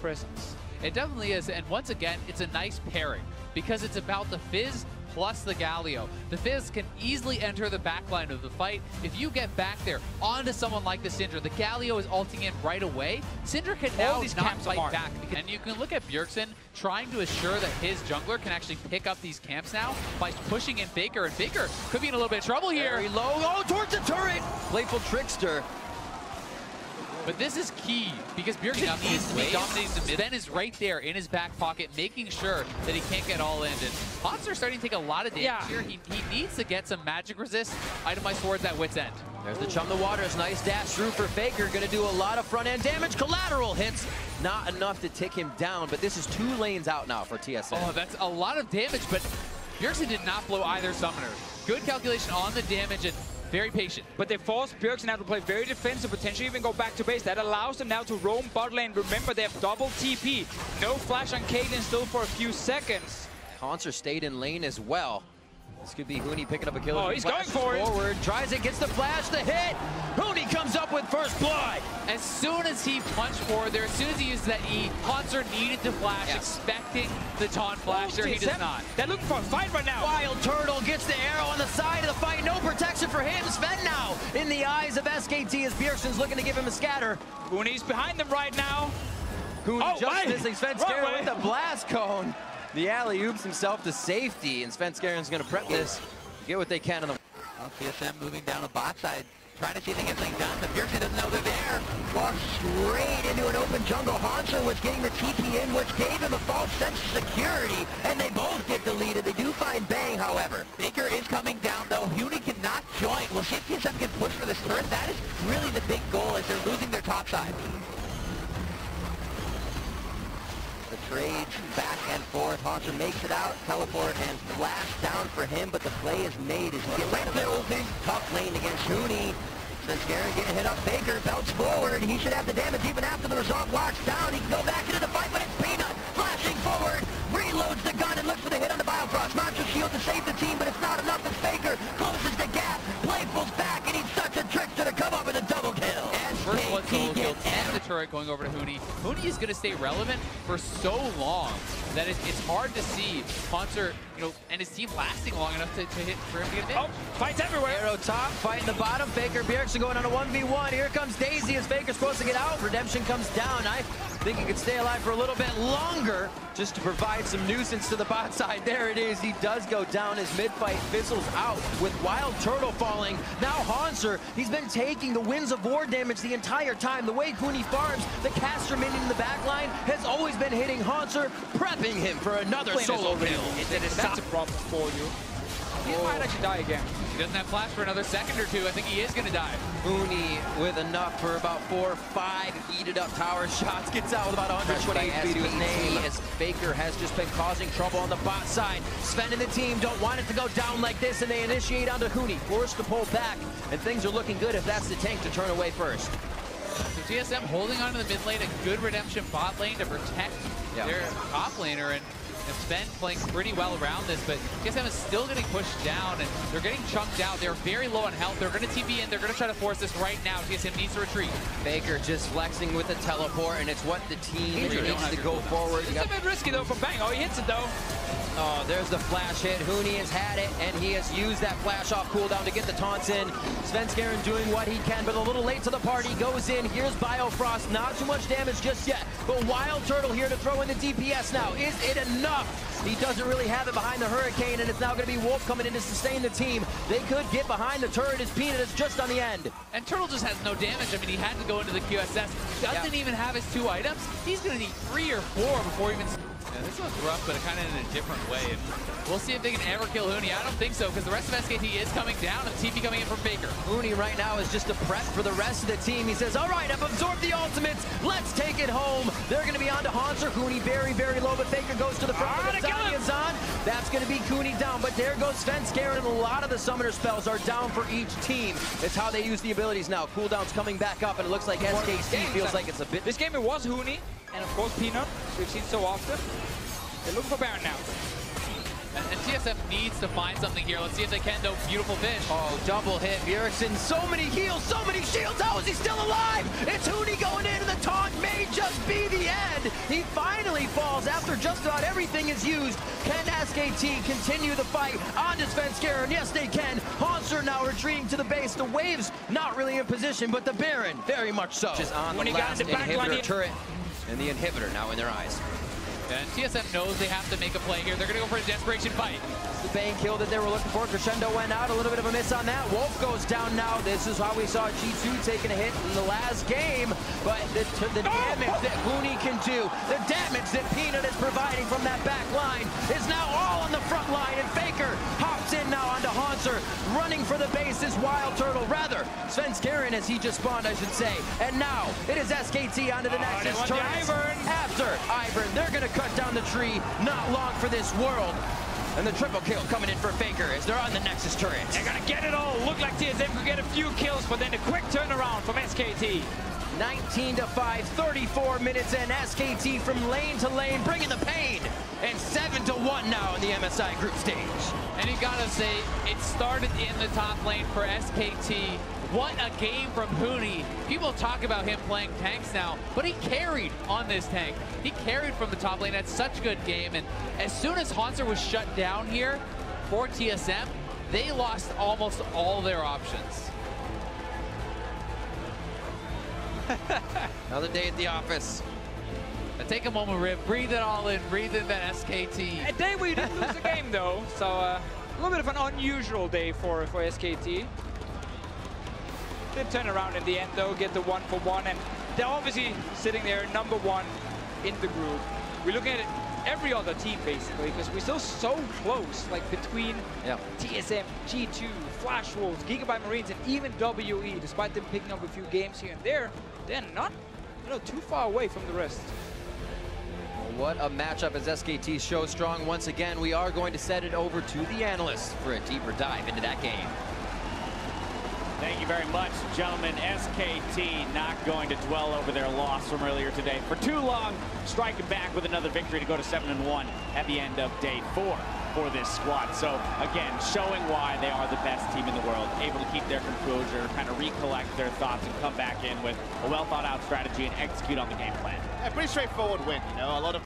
presence. It definitely is, and once again, it's a nice pairing because it's about the Fizz plus the Galio. The Fizz can easily enter the backline of the fight. If you get back there onto someone like the Syndra, the Galio is ulting in right away. Syndra can now not fight back. And you can look at Bjergsen trying to assure that his jungler can actually pick up these camps now by pushing in Faker, and Faker could be in a little bit of trouble here. Very low, oh, towards the turret! Playful Trickster. But this is key because Bjergsen needs to be dominating the mid. Ben is right there in his back pocket, making sure that he can't get all in. And hauntzer's starting to take a lot of damage here. He needs to get some magic resist, itemized swords at wit's end. There's the Chum the Waters, nice dash through for Faker. Gonna do a lot of front end damage. Collateral hits, not enough to take him down, but this is 2 lanes out now for TSM. Oh, that's a lot of damage, but Bjergsen did not blow either summoner. Good calculation on the damage and very patient. But they force Bjergsen now to play very defensive, potentially even go back to base. That allows them now to roam bot lane. Remember, they have double TP. No flash on Caitlyn still for a few seconds. hauntzr stayed in lane as well. This could be Huni picking up a kill. Oh, he's going for it. Forward, tries it, gets the flash, the hit. Huni comes up with first blood. As soon as he punched forward there, as soon as he used that E, hauntzr needed to flash, expecting the taunt flash there. He does not. They're looking for a fight right now. Wild Turtle gets the arrow on the side of the fight. No protection for him. Sven now in the eyes of SKT as Bjergsen's looking to give him a scatter. Huni's behind them right now. Huni just missing Svenskeren with the blast cone. The alley-oops himself to safety, and Svenskeren's going to prep this, get what they can on the... Well, TSM moving down the bot side, trying to see if they can get things done, but Bjergsen doesn't know they're there. Walks straight into an open jungle. hauntzr was getting the TP in, which gave him a false sense of security, and they both get deleted. They do find Bang, however. Faker is coming down, though. Huni cannot join. We'll see if TSM can push for this turret. That is really the big goal, as they're losing their top side. The trades back and forth. hauntzr makes it out. Teleport and flash down for him, but the play is made as he gets right there. Tough lane against Huni. Svenskeren getting hit up. Faker belts forward. He should have the damage even after the resolve locks down. He can go back into the fight, but it's Peanut flashing forward. Reloads the gun and looks for the hit on the Biofrost. Monster shield to save the team, but it's not enough as Faker closes the gap. Playful's back, and he's such a trickster to come up with a double kill. First blood solo kill and the turret going over to Huni. Huni is going to stay relevant for so long that it's hard to see hauntzr, and his team lasting long enough to hit for him to get hit. Oh, fights everywhere. Arrow top, fighting the bottom. Faker, Bjergsen going on a 1v1. Here comes Daisy as Faker's supposed to get out. Redemption comes down. I think he could stay alive for a little bit longer just to provide some nuisance to the bot side. There it is. He does go down as mid-fight fizzles out with Wild Turtle falling. Now hauntzr, he's been taking the Winds of War damage the entire time. The way Huni farms, the caster minion in the back line has always been hitting hauntzr, prepping him for another solo kill. That's a problem for you. He might actually die again. He doesn't have flash for another second or two. I think he is going to die. Huni with enough for about 4 or 5 heated up tower shots. Gets out with about 120 HP to his name as Faker has just been causing trouble on the bot side. Sven and the team don't want it to go down like this, and they initiate onto Huni. Forced to pull back, and things are looking good if that's the tank to turn away first. So TSM holding on to the mid lane, a good redemption bot lane to protect their top laner, and Sven playing pretty well around this, but TSM is still getting pushed down, and they're getting chunked out. They're very low on health. They're going to TP in. They're going to try to force this right now. TSM needs to retreat. Faker just flexing with the teleport, and it's what the team needs to go forward. It's a bit risky, though, from Bang. Oh, he hits it, though. Oh, there's the flash hit. Huni has had it, and he has used that flash off cooldown to get the taunts in. Svenskeren doing what he can, but a little late to the party. Goes in. Here's Biofrost. Not too much damage just yet, but Wild Turtle here to throw in the DPS now. Is it enough? He doesn't really have it behind the Hurricane, and it's now going to be Wolf coming in to sustain the team. They could get behind the turret as Peanut is just on the end. And Turtle just has no damage. I mean, he had to go into the QSS. Doesn't even have his 2 items. He's going to need 3 or 4 before even... Yeah, this one's rough, but kind of in a different way. And we'll see if they can ever kill Huni. I don't think so, because the rest of SKT is coming down, and TP coming in from Faker. Huni right now is just a prep for the rest of the team. He says, all right, I've absorbed the ultimates. Let's take it home. They're going to be on to hauntzr. Huni very, very low, but Faker goes to the front with the on. That's going to be Huni down, but there goes Svenskeren, and a lot of the summoner spells are down for each team. It's how they use the abilities now. Cooldown's coming back up, and it looks like SKT feels like it's a bit... This game, it was Huni, and of course Peanut, we've seen so often. They're looking for Baron now. And TSM needs to find something here. Let's see if they can, though. Beautiful fish. Oh, double hit. Bjergsen, so many heals, so many shields. How is he still alive? It's Huni going in, and the taunt may just be the end. He finally falls after just about everything is used. Can SKT continue the fight on Svenskeren? And yes, they can. Haunter now retreating to the base. The Waves not really in position, but the Baron very much so. Just on When the he got last in the back inhibitor line, turret, and the inhibitor now in their eyes. And TSM knows they have to make a play here. They're going to go for a desperation fight. The Bane kill that they were looking for. Crescendo went out. A little bit of a miss on that. Wolf goes down now. This is how we saw G2 taking a hit in the last game. But the damage that Huni can do, the damage that Peanut is providing from that back line is now all on the front line. And Faker hops in now onto Haunter, running for the base is Wild Turtle. Rather, Svenskeren as he just spawned, I should say. And now it is SKT onto the Nexus turret. After Ivern, they're going to cut down the tree. Not long for this world. And the triple kill coming in for Faker as they're on the Nexus turret. They're gonna get it all. Look like TSM could get a few kills, but then a quick turnaround from SKT. 19-5, 34 minutes in. SKT from lane to lane, bringing the pain. And 7-1 now in the MSI group stage. And you gotta say, it started in the top lane for SKT. What a game from Huni. People talk about him playing tanks now, but he carried on this tank. He carried from the top lane. That's such a good game. And as soon as Haunter was shut down here for TSM, they lost almost all their options. Another day at the office. Now take a moment, Riv. Breathe it all in. Breathe in that SKT. A day where you didn't lose a game, though. So a little bit of an unusual day for SKT. Did turn around in the end, though, get the 1-for-1. And they're obviously sitting there #1 in the group. We're looking at every other team, basically, because we're still so close, like between TSM, G2, Flash Wolves, Gigabyte Marines, and even WE. Despite them picking up a few games here and there, they're not, too far away from the rest. What a matchup as SKT shows strong once again. We are going to set it over to the analysts for a deeper dive into that game. Thank you very much, gentlemen. SKT not going to dwell over their loss from earlier today for too long, striking back with another victory to go to 7-1 at the end of day 4 for this squad. So again, showing why they are the best team in the world, able to keep their composure, kind of recollect their thoughts and come back in with a well thought out strategy and execute on the game plan. Yeah, pretty straightforward win, a lot of